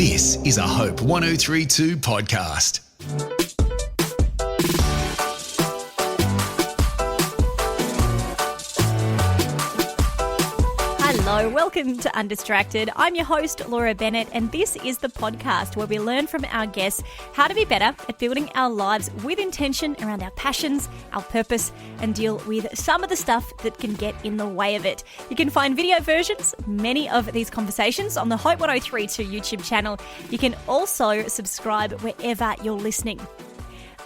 This is a Hope 1032 podcast. Hello, welcome to Undistracted. I'm your host, Laura Bennett, and this is the podcast where we learn from our guests how to be better at building our lives with intention around our passions, our purpose, and deal with some of the stuff that can get in the way of it. You can find video versions, many of these conversations, on the Hope 1032 YouTube channel. You can also subscribe wherever you're listening.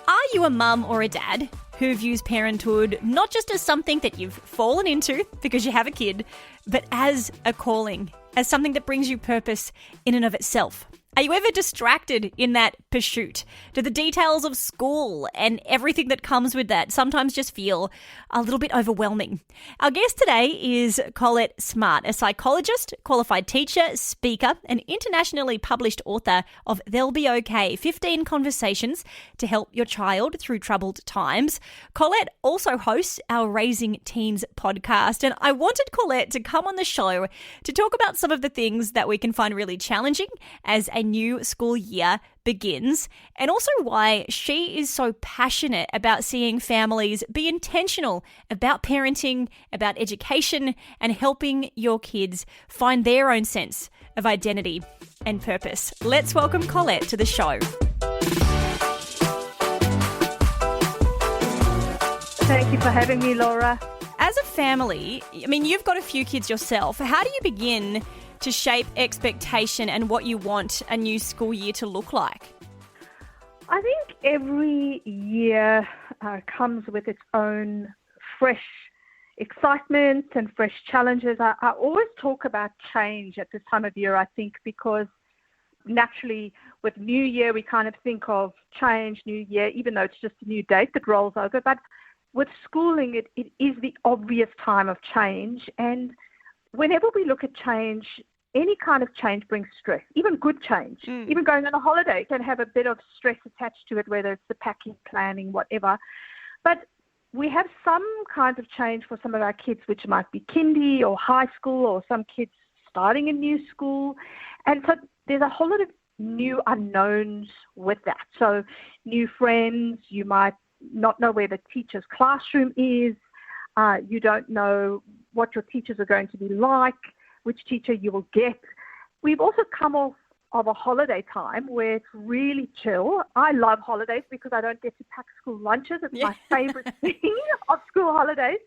Are you a mum or a dad who views parenthood not just as something that you've fallen into because you have a kid, but as a calling, as something that brings you purpose in and of itself? Are you ever distracted in that pursuit? Do the details of school and everything that comes with that sometimes just feel a little bit overwhelming? Our guest today is Collett Smart, a psychologist, qualified teacher, speaker, and internationally published author of They'll Be Okay, 15 Conversations to Help Your Child Through Troubled Times. Collett also hosts our Raising Teens podcast, and I wanted Collett to come on the show to talk about some of the things that we can find really challenging as a new school year begins, and also why she is so passionate about seeing families be intentional about parenting, about education, and helping your kids find their own sense of identity and purpose. Let's welcome Collett to the show. Thank you for having me, Laura. As a family, I mean, you've got a few kids yourself. How do you begin to shape expectation and what you want a new school year to look like? I think every year comes with its own fresh excitement and fresh challenges. I always talk about change at this time of year, I think, because naturally with New Year, we kind of think of change, New Year, even though it's just a new date that rolls over. But with schooling, it is the obvious time of change. And whenever we look at change, any kind of change brings stress, even good change. Even going on a holiday can have a bit of stress attached to it, whether it's the packing, planning, whatever. But we have some kinds of change for some of our kids, which might be kindy or high school, or some kids starting a new school. And so there's a whole lot of new unknowns with that. So new friends, you might not know where the teacher's classroom is. You don't know what your teachers are going to be like, which teacher you will get. We've also come off of a holiday time where it's really chill. I love holidays because I don't get to pack school lunches. It's my favorite thing of school holidays.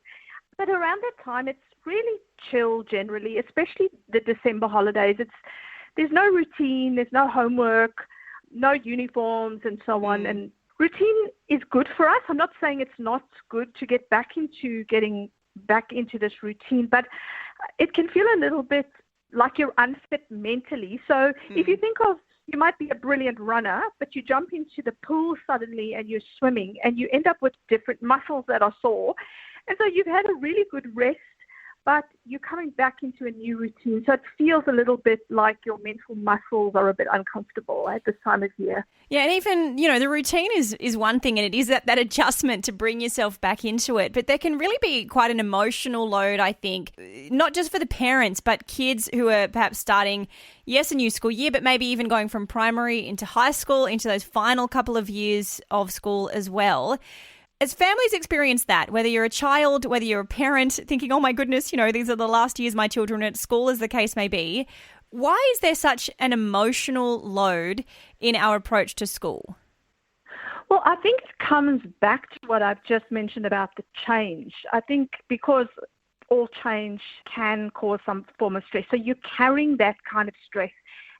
But around that time, it's really chill generally, especially the December holidays. There's no routine, there's no homework, no uniforms and so on. And routine is good for us. I'm not saying it's not good to get getting back into this routine, but it can feel a little bit like you're unfit mentally. So if you think of, you might be a brilliant runner, but you jump into the pool suddenly and you're swimming and you end up with different muscles that are sore. And so you've had a really good rest, but you're coming back into a new routine. So it feels a little bit like your mental muscles are a bit uncomfortable at this time of year. Yeah, and even, the routine is one thing, and it is that adjustment to bring yourself back into it. But there can really be quite an emotional load, I think, not just for the parents, but kids who are perhaps starting, a new school year, but maybe even going from primary into high school, into those final couple of years of school as well. As families experience that, whether you're a child, whether you're a parent, thinking, oh my goodness, these are the last years my children are at school, as the case may be, why is there such an emotional load in our approach to school? Well, I think it comes back to what I've just mentioned about the change. I think because all change can cause some form of stress. So you're carrying that kind of stress.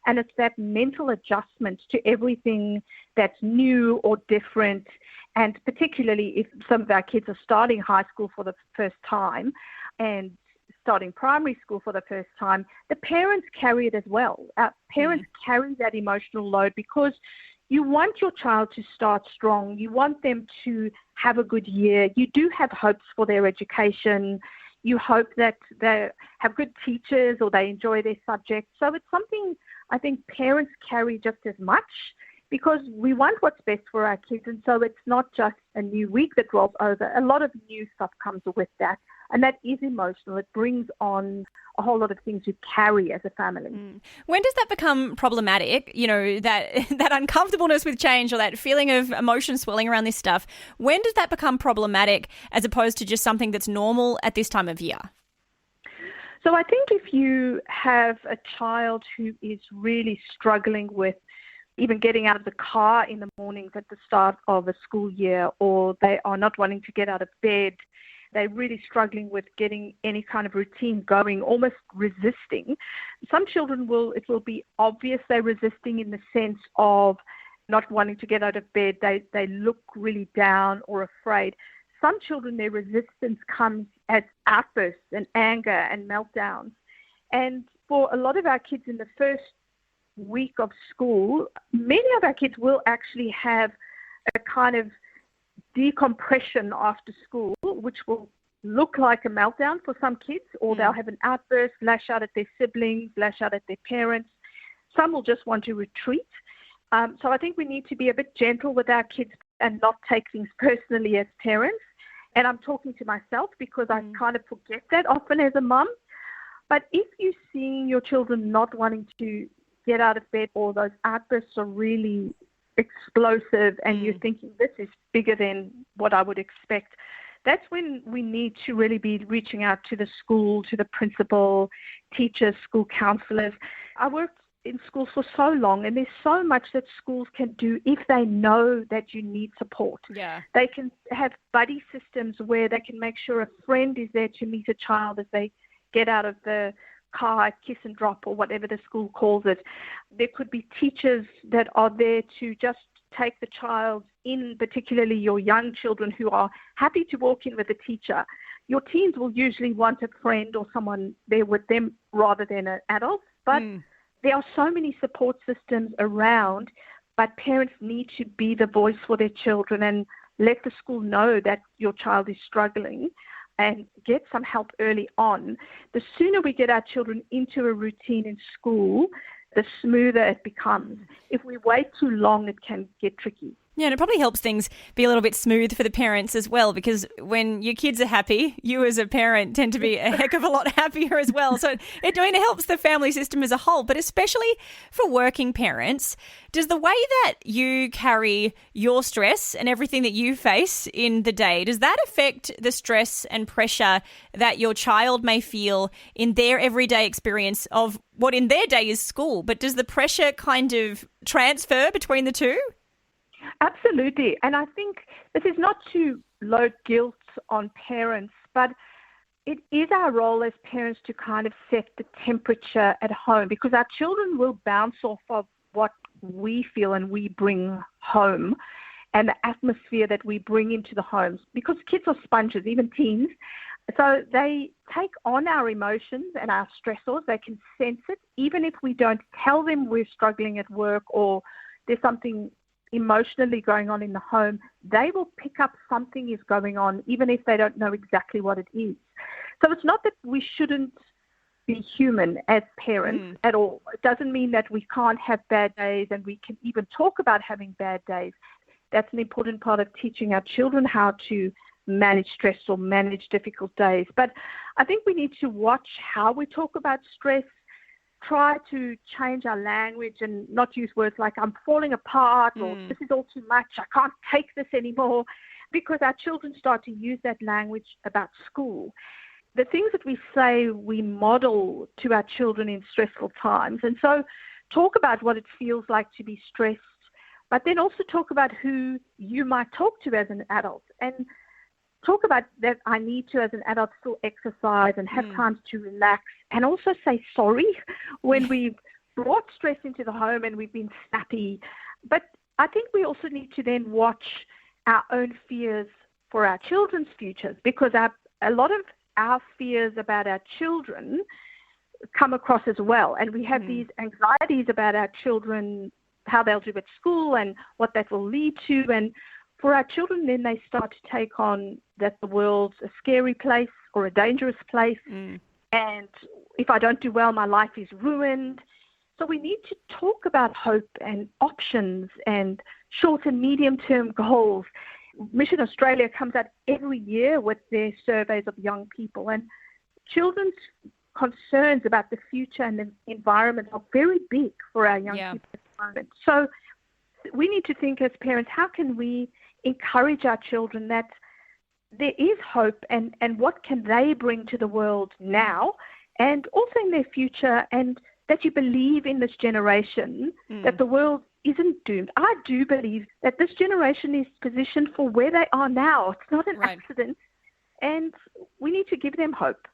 And it's that mental adjustment to everything that's new or different. And particularly if some of our kids are starting high school for the first time and starting primary school for the first time, the parents carry it as well. Parents carry that emotional load because you want your child to start strong. You want them to have a good year. You do have hopes for their education. You hope that they have good teachers or they enjoy their subject. So it's something I think parents carry just as much because we want what's best for our kids. And so it's not just a new week that rolls over. A lot of new stuff comes with that. And that is emotional. It brings on a whole lot of things you carry as a family. When does that become problematic? You know, that uncomfortableness with change or that feeling of emotion swelling around this stuff, when does that become problematic as opposed to just something that's normal at this time of year? So I think if you have a child who is really struggling with even getting out of the car in the mornings at the start of a school year, or they are not wanting to get out of bed, they're really struggling with getting any kind of routine going, almost resisting. Some children it will be obvious they're resisting in the sense of not wanting to get out of bed. They look really down or afraid. Some children, their resistance comes as outbursts and anger and meltdowns. And for a lot of our kids in the first week of school, many of our kids will actually have a kind of decompression after school, which will look like a meltdown for some kids, or they'll have an outburst, lash out at their siblings, lash out at their parents. Some will just want to retreat. So I think we need to be a bit gentle with our kids and not take things personally as parents. And I'm talking to myself because I kind of forget that often as a mum. But if you're seeing your children not wanting to get out of bed, or those outbursts are really explosive and you're thinking this is bigger than what I would expect, that's when we need to really be reaching out to the school, to the principal, teachers, school counselors. I worked in schools for so long, and there's so much that schools can do if they know that you need support. Yeah. They can have buddy systems where they can make sure a friend is there to meet a child as they get out of the car, kiss and drop, or whatever the school calls it. There could be teachers that are there to just take the child in, particularly your young children who are happy to walk in with a teacher. Your teens will usually want a friend or someone there with them rather than an adult, but there are so many support systems around, but parents need to be the voice for their children and let the school know that your child is struggling and get some help early on. The sooner we get our children into a routine in school, the smoother it becomes. If we wait too long, it can get tricky. Yeah, and it probably helps things be a little bit smooth for the parents as well, because when your kids are happy, you as a parent tend to be a heck of a lot happier as well. So it helps the family system as a whole, but especially for working parents. Does the way that you carry your stress and everything that you face in the day, does that affect the stress and pressure that your child may feel in their everyday experience of what in their day is school? But does the pressure kind of transfer between the two? Absolutely. And I think this is not to load guilt on parents, but it is our role as parents to kind of set the temperature at home, because our children will bounce off of what we feel and we bring home and the atmosphere that we bring into the homes, because kids are sponges, even teens. So they take on our emotions and our stressors. They can sense it, even if we don't tell them we're struggling at work or there's something emotionally going on in the home. They will pick up something is going on, even if they don't know exactly what it is. So it's not that we shouldn't be human as parents at all. It doesn't mean that we can't have bad days, and we can even talk about having bad days. That's an important part of teaching our children how to manage stress or manage difficult days. But I think we need to watch how we talk about stress, try to change our language and not use words like I'm falling apart or this is all too much, I can't take this anymore, because our children start to use that language about school. The things that we say we model to our children in stressful times. And so talk about what it feels like to be stressed, but then also talk about who you might talk to as an adult, and talk about that I need to, as an adult, still exercise and have times to relax, and also say sorry when we've brought stress into the home and we've been snappy. But I think we also need to then watch our own fears for our children's futures, because a lot of our fears about our children come across as well. And we have these anxieties about our children, how they'll do at school and what that will lead to. And for our children, then they start to take on that the world's a scary place or a dangerous place. And if I don't do well, my life is ruined. So we need to talk about hope and options and short and medium-term goals. Mission Australia comes out every year with their surveys of young people, and children's concerns about the future and the environment are very big for our young people at the moment. So we need to think as parents, how can we encourage our children that there is hope, and what can they bring to the world now and also in their future, and that you believe in this generation, that the world isn't doomed. I do believe that this generation is positioned for where they are now. It's not an accident, and we need to give them hope.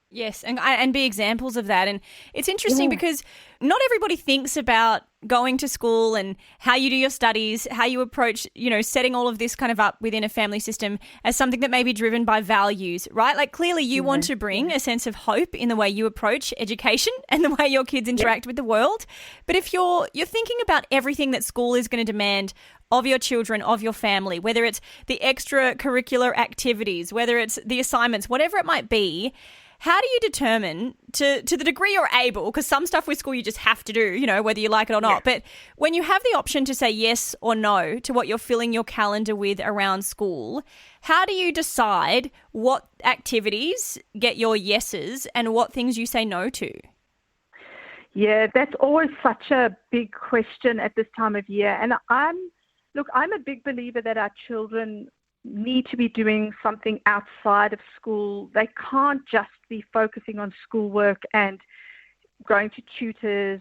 Yes, and be examples of that. And it's interesting because not everybody thinks about going to school and how you do your studies, how you approach, setting all of this kind of up within a family system as something that may be driven by values, right? Like clearly you want to bring a sense of hope in the way you approach education and the way your kids interact with the world. But if you're thinking about everything that school is going to demand of your children, of your family, whether it's the extracurricular activities, whether it's the assignments, whatever it might be, how do you determine, to the degree you're able, because some stuff with school you just have to do, whether you like it or not, but when you have the option to say yes or no to what you're filling your calendar with around school, how do you decide what activities get your yeses and what things you say no to? Yeah, that's always such a big question at this time of year. And I'm a big believer that our children need to be doing something outside of school. They can't just be focusing on schoolwork and going to tutors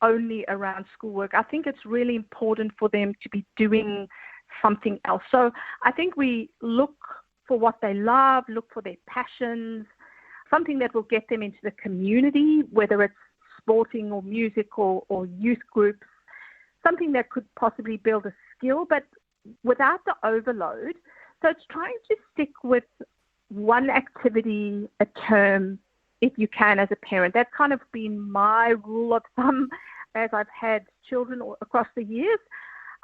only around schoolwork. I think it's really important for them to be doing something else. So I think we look for what they love, look for their passions, something that will get them into the community, whether it's sporting or music or youth groups, something that could possibly build a skill, but without the overload. So it's trying to stick with one activity a term if you can as a parent. That's kind of been my rule of thumb as I've had children across the years.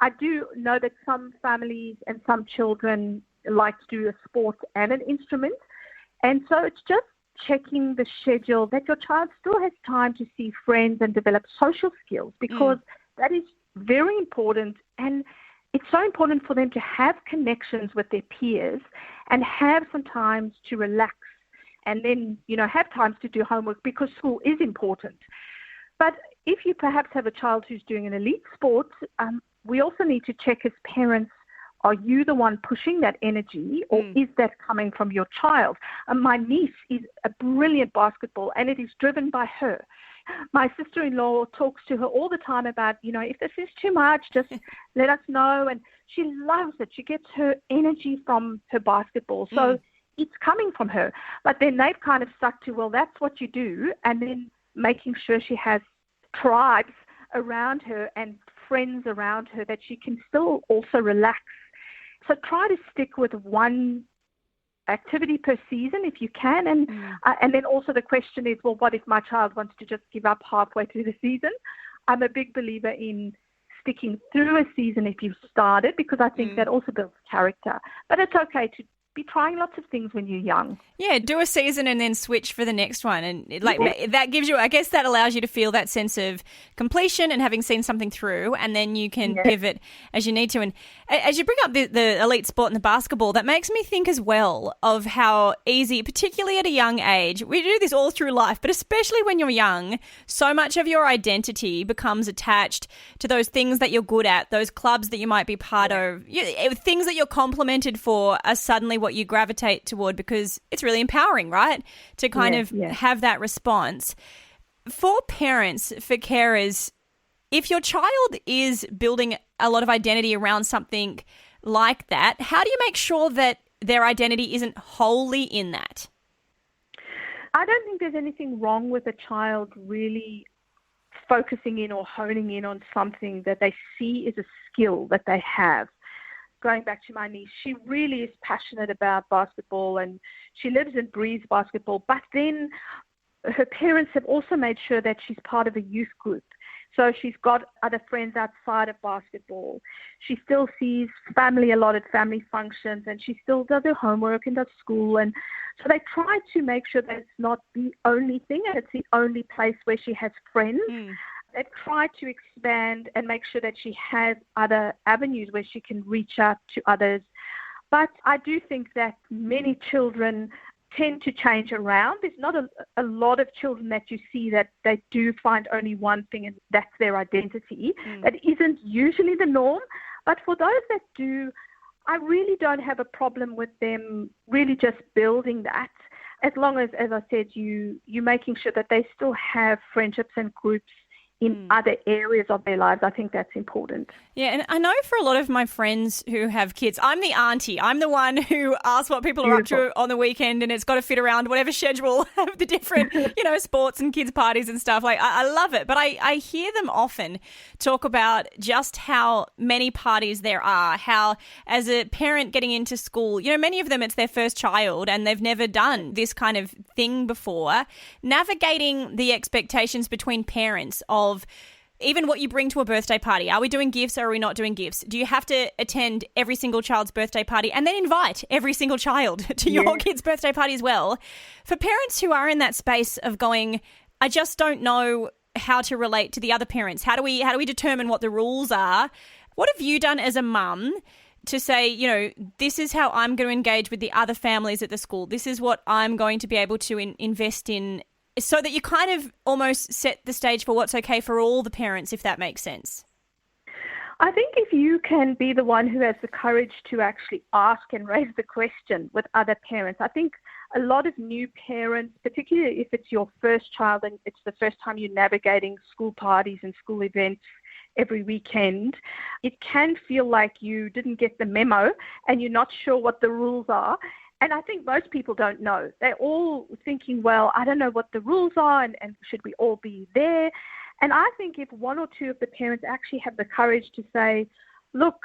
I do know that some families and some children like to do a sport and an instrument. And so it's just checking the schedule that your child still has time to see friends and develop social skills, because that is very important. And it's so important for them to have connections with their peers and have some times to relax, and then, have times to do homework, because school is important. But if you perhaps have a child who's doing an elite sport, we also need to check as parents, are you the one pushing that energy, or is that coming from your child? My niece is a brilliant basketball, and it is driven by her. My sister-in-law talks to her all the time about, if this is too much, just let us know. And she loves it. She gets her energy from her basketball. So it's coming from her. But then they've kind of stuck to, well, that's what you do. And then making sure she has tribes around her and friends around her that she can still also relax. So try to stick with one activity per season if you can, and then also the question is, well, what if my child wants to just give up halfway through the season? I'm a big believer in sticking through a season if you've started, because I think that also builds character. But it's okay to be trying lots of things when you're young. Yeah, do a season and then switch for the next one. And that gives you, I guess that allows you to feel that sense of completion and having seen something through, and then you can pivot as you need to. And as you bring up the elite sport and the basketball, that makes me think as well of how easy, particularly at a young age, we do this all through life, but especially when you're young, so much of your identity becomes attached to those things that you're good at, those clubs that you might be part of, things that you're complimented for are suddenly what you gravitate toward, because it's really empowering, right? To kind of have that response. For parents, for carers, if your child is building a lot of identity around something like that, how do you make sure that their identity isn't wholly in that? I don't think there's anything wrong with a child really focusing in or honing in on something that they see as a skill that they have. Going back to my niece, she really is passionate about basketball and she lives and breathes basketball. But then her parents have also made sure that she's part of a youth group. So she's got other friends outside of basketball. She still sees family a lot at family functions, and she still does her homework and does school. And so they try to make sure that it's not the only thing and it's the only place where she has friends. They try to expand and make sure that she has other avenues where she can reach out to others. But I do think that many children tend to change around. There's not a lot of children that you see that they do find only one thing and that's their identity. That isn't usually the norm. But for those that do, I really don't have a problem with them really just building that, as long as I said, you're making sure that they still have friendships and groups in other areas of their lives. I think that's important. Yeah, and I know for a lot of my friends who have kids, I'm the auntie. I'm the one who asks what people are up to on the weekend, and it's got to fit around whatever schedule of the different, sports and kids' parties and stuff. Like, I love it. But I hear them often talk about just how many parties there are, how as a parent getting into school, many of them, it's their first child and they've never done this kind of thing before. Navigating the expectations between parents of even what you bring to a birthday party. Are we doing gifts or are we not doing gifts? Do you have to attend every single child's birthday party and then invite every single child to your kid's birthday party as well? For parents who are in that space of going, I just don't know how to relate to the other parents. How do we determine what the rules are? What have you done as a mum to say, this is how I'm going to engage with the other families at the school. This is what I'm going to be able to invest in, so that you kind of almost set the stage for what's okay for all the parents, if that makes sense? I think if you can be the one who has the courage to actually ask and raise the question with other parents, I think a lot of new parents, particularly if it's your first child and it's the first time you're navigating school parties and school events every weekend, it can feel like you didn't get the memo and you're not sure what the rules are. And I think most people don't know. They're all thinking, well, I don't know what the rules are and should we all be there? And I think if one or two of the parents actually have the courage to say, look,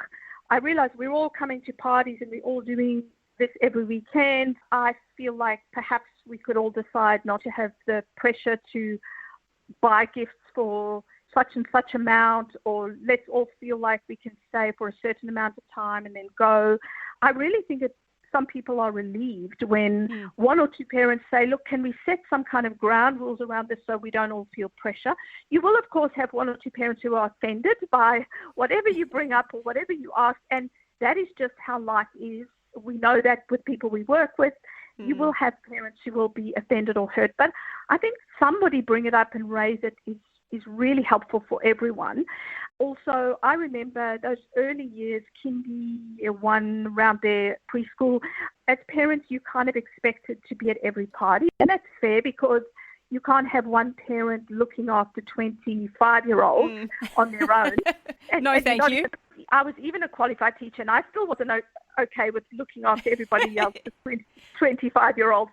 I realize we're all coming to parties and we're all doing this every weekend. I feel like perhaps we could all decide not to have the pressure to buy gifts for such and such amount, or let's all feel like we can stay for a certain amount of time and then go. I really think some people are relieved when one or two parents say, look, can we set some kind of ground rules around this so we don't all feel pressure? You will, of course, have one or two parents who are offended by whatever you bring up or whatever you ask, and that is just how life is. We know that with people we work with. You will have parents who will be offended or hurt, but I think somebody bring it up and raise it is really helpful for everyone. Also, I remember those early years, kindy, one around there, preschool. As parents, you kind of expected to be at every party, and that's fair because you can't have one parent looking after 25-year-olds on their own. No, thank you. I was even a qualified teacher, and I still wasn't okay with looking after everybody else, the 25-year-olds.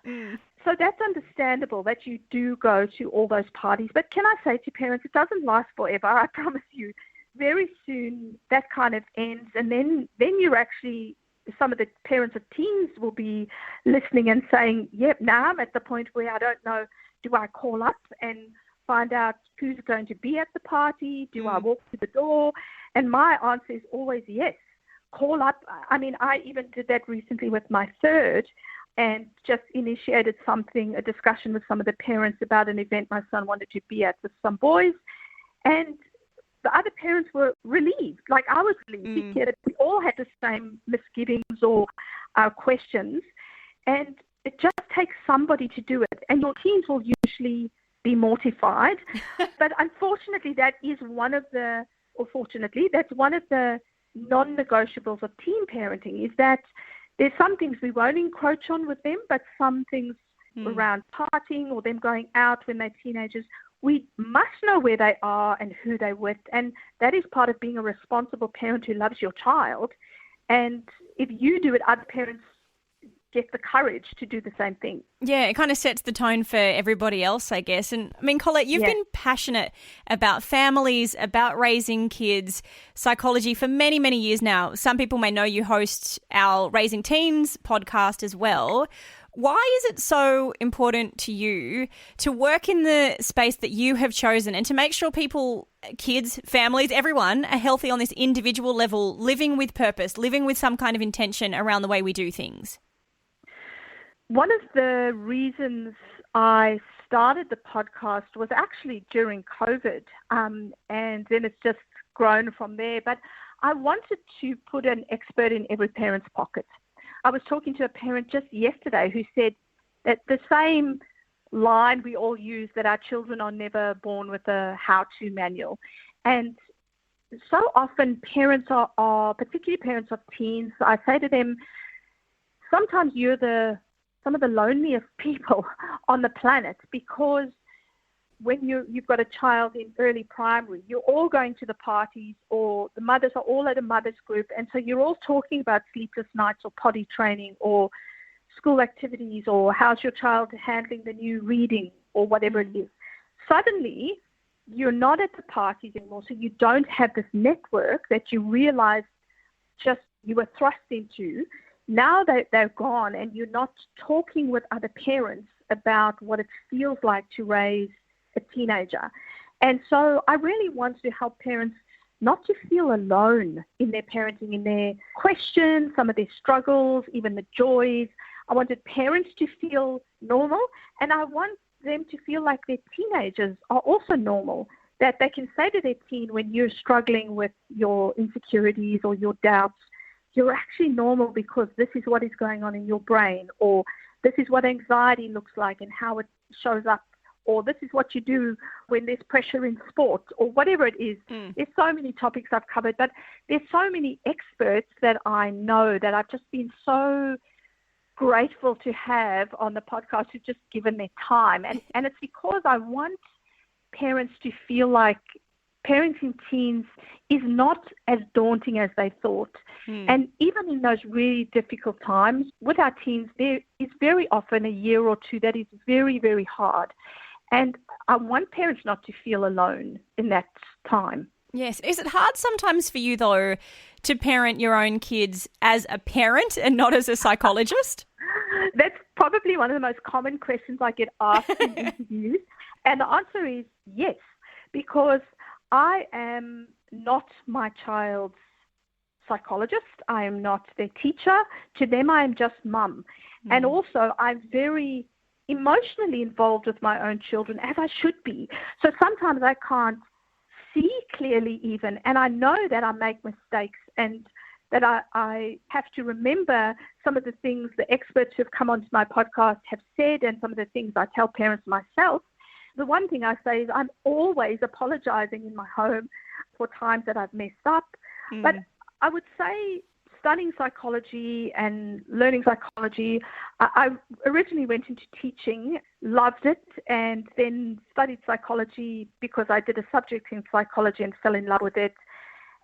So that's understandable that you do go to all those parties. But can I say to parents, it doesn't last forever. I promise you. Very soon that kind of ends, and then you're actually, some of the parents of teens will be listening and saying, yep, now I'm at the point where I don't know, do I call up and find out who's going to be at the party? Do I walk to the door? And my answer is always yes, call up. I mean, I even did that recently with my third and just initiated a discussion with some of the parents about an event my son wanted to be at with some boys. And the other parents were relieved, like I was relieved. We all had the same misgivings or questions, and it just takes somebody to do it. And your teens will usually be mortified, but unfortunately, that's one of the non-negotiables of teen parenting, is that there's some things we won't encroach on with them, but some things around partying or them going out when they're teenagers, we must know where they are and who they're with. And that is part of being a responsible parent who loves your child. And if you do it, other parents get the courage to do the same thing. Yeah, it kind of sets the tone for everybody else, I guess. And I mean, Collett, you've been passionate about families, about raising kids, psychology for many, many years now. Some people may know you host our Raising Teens podcast as well. Why is it so important to you to work in the space that you have chosen and to make sure people, kids, families, everyone are healthy on this individual level, living with purpose, living with some kind of intention around the way we do things? One of the reasons I started the podcast was actually during COVID, and then it's just grown from there. But I wanted to put an expert in every parent's pocket. I was talking to a parent just yesterday who said that the same line we all use, that our children are never born with a how-to manual. And so often parents are particularly parents of teens, I say to them, sometimes you're some of the loneliest people on the planet, because when you've got a child in early primary, you're all going to the parties, or the mothers are all at a mother's group, and so you're all talking about sleepless nights or potty training or school activities or how's your child handling the new reading or whatever it is. Suddenly, you're not at the parties anymore, so you don't have this network that you realize just you were thrust into. Now that they're gone and you're not talking with other parents about what it feels like to raise a teenager. And so I really want to help parents not to feel alone in their parenting, in their questions, some of their struggles, even the joys. I wanted parents to feel normal, and I want them to feel like their teenagers are also normal, that they can say to their teen, when you're struggling with your insecurities or your doubts, you're actually normal because this is what is going on in your brain, or this is what anxiety looks like and how it shows up, or this is what you do when there's pressure in sport, or whatever it is. There's so many topics I've covered, but there's so many experts that I know that I've just been so grateful to have on the podcast who've just given their time. And it's because I want parents to feel like parenting teens is not as daunting as they thought. And even in those really difficult times with our teens, there is very often a year or two that is very, very hard. And I want parents not to feel alone in that time. Yes. Is it hard sometimes for you, though, to parent your own kids as a parent and not as a psychologist? That's probably one of the most common questions I get asked in interviews. And the answer is yes, because I am not my child's psychologist. I am not their teacher. To them, I am just mum. And also, I'm very emotionally involved with my own children, as I should be. So sometimes I can't see clearly even, and I know that I make mistakes, and that I have to remember some of the things the experts who have come onto my podcast have said, and some of the things I tell parents myself. The one thing I say is I'm always apologizing in my home for times that I've messed up. But I would say studying psychology and learning psychology, I originally went into teaching, loved it, and then studied psychology because I did a subject in psychology and fell in love with it.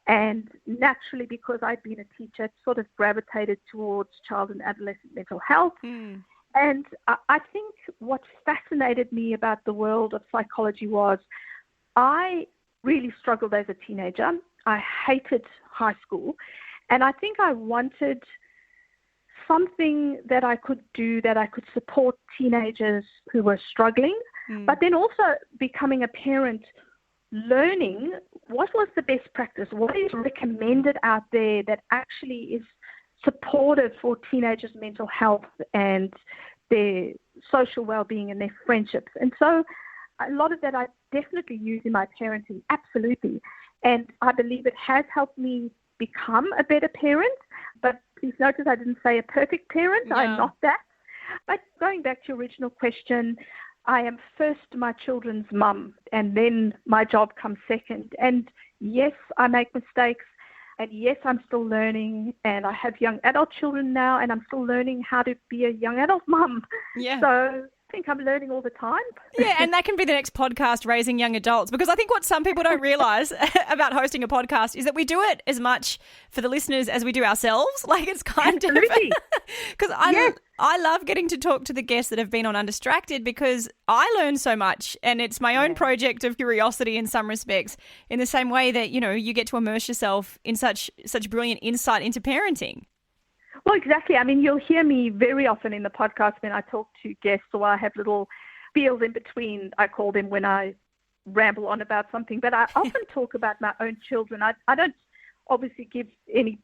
And naturally, because I'd been a teacher, it sort of gravitated towards child and adolescent mental health. And I think what fascinated me about the world of psychology was I really struggled as a teenager. I hated high school. And I think I wanted something that I could do, that I could support teenagers who were struggling, but then also becoming a parent, learning what was the best practice, what is recommended out there that actually is supportive for teenagers' mental health and their social well-being and their friendships. And so a lot of that I definitely use in my parenting, absolutely. And I believe it has helped me become a better parent. But please notice I didn't say a perfect parent. No. I'm not that. But going back to your original question, I am first my children's mum, and then my job comes second. And yes, I make mistakes. And yes, I'm still learning, and I have young adult children now, and I'm still learning how to be a young adult mum. Yeah. So I think I'm learning all the time. Yeah, and that can be the next podcast, Raising Young Adults, because I think what some people don't realise about hosting a podcast is that we do it as much for the listeners as we do ourselves. Like, it's kind Absolutely. of... Because I love getting to talk to the guests that have been on Undistracted, because I learn so much, and it's my own project of curiosity in some respects, in the same way that, you know, you get to immerse yourself in such brilliant insight into parenting. Well, exactly. I mean, you'll hear me very often in the podcast when I talk to guests, or I have little spiels in between, I call them, when I ramble on about something. But I often talk about my own children. I don't obviously give any,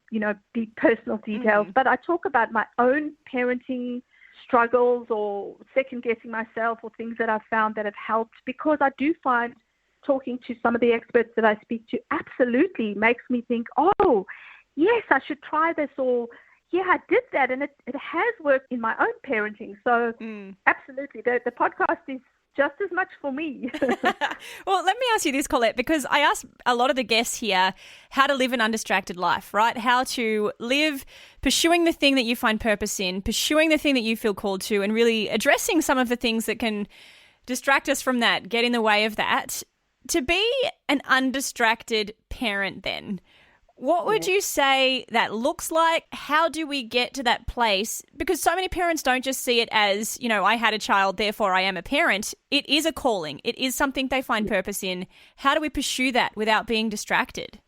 deep personal details, but I talk about my own parenting struggles or second-guessing myself, or things that I've found that have helped, because I do find talking to some of the experts that I speak to absolutely makes me think, oh, yes, I should try this, or yeah, I did that, and it has worked in my own parenting. So absolutely, the podcast is just as much for me. Well, let me ask you this, Collett, because I ask a lot of the guests here how to live an undistracted life, right? How to live pursuing the thing that you find purpose in, pursuing the thing that you feel called to, and really addressing some of the things that can distract us from that, get in the way of that. To be an undistracted parent then, what would you say that looks like? How do we get to that place? Because so many parents don't just see it as, I had a child, therefore I am a parent. It is a calling. It is something they find purpose in. How do we pursue that without being distracted?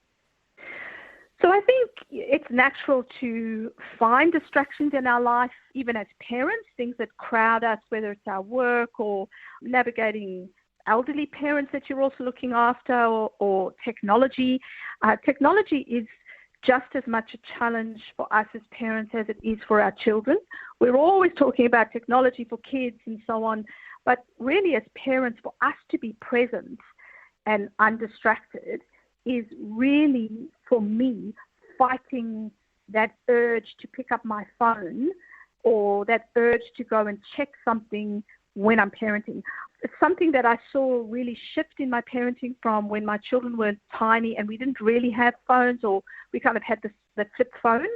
So I think it's natural to find distractions in our life, even as parents, things that crowd us, whether it's our work or navigating elderly parents that you're also looking after, or technology. Technology is just as much a challenge for us as parents as it is for our children. We're always talking about technology for kids and so on, but really as parents, for us to be present and undistracted is really, for me, fighting that urge to pick up my phone or that urge to go and check something when I'm parenting. It's something that I saw really shift in my parenting from when my children were tiny and we didn't really have phones, or we kind of had the flip phone.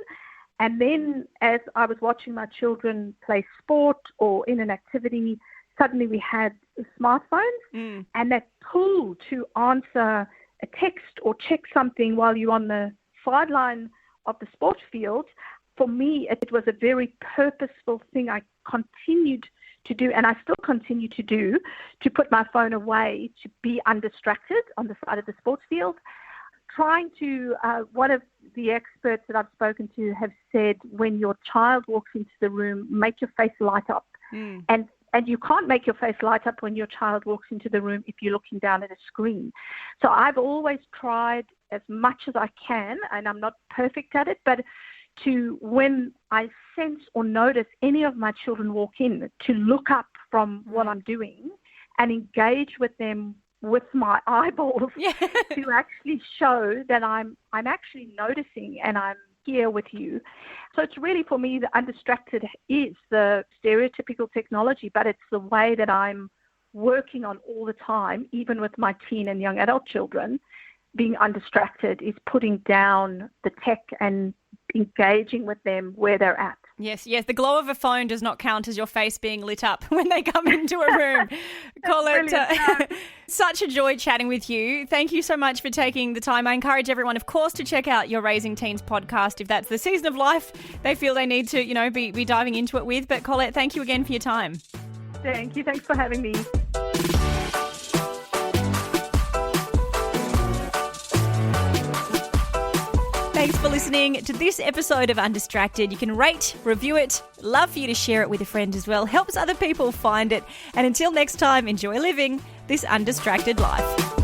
And then as I was watching my children play sport or in an activity, suddenly we had smartphones, and that pull to answer a text or check something while you're on the sideline of the sport field, for me, it was a very purposeful thing I continued to do, and I still continue to do, to put my phone away, to be undistracted on the side of the sports field. Trying to, one of the experts that I've spoken to have said, when your child walks into the room, make your face light up. And you can't make your face light up when your child walks into the room if you're looking down at a screen. So I've always tried as much as I can, and I'm not perfect at it, but to, when I sense or notice any of my children walk in, to look up from what I'm doing and engage with them with my eyeballs to actually show that I'm actually noticing and I'm here with you. So it's really, for me, the undistracted is the stereotypical technology, but it's the way that I'm working on all the time, even with my teen and young adult children. Being undistracted is putting down the tech and engaging with them where they're at. Yes. The glow of a phone does not count as your face being lit up when they come into a room. Collett, such a joy chatting with you. Thank you so much for taking the time. I encourage everyone, of course, to check out your Raising Teens podcast if that's the season of life they feel they need to, be diving into it with. But Collett, thank you again for your time. Thank you. Thanks for having me. Thanks for listening to this episode of Undistracted. You can rate, review it. Love for you to share it with a friend as well. Helps other people find it. And until next time, enjoy living this undistracted life.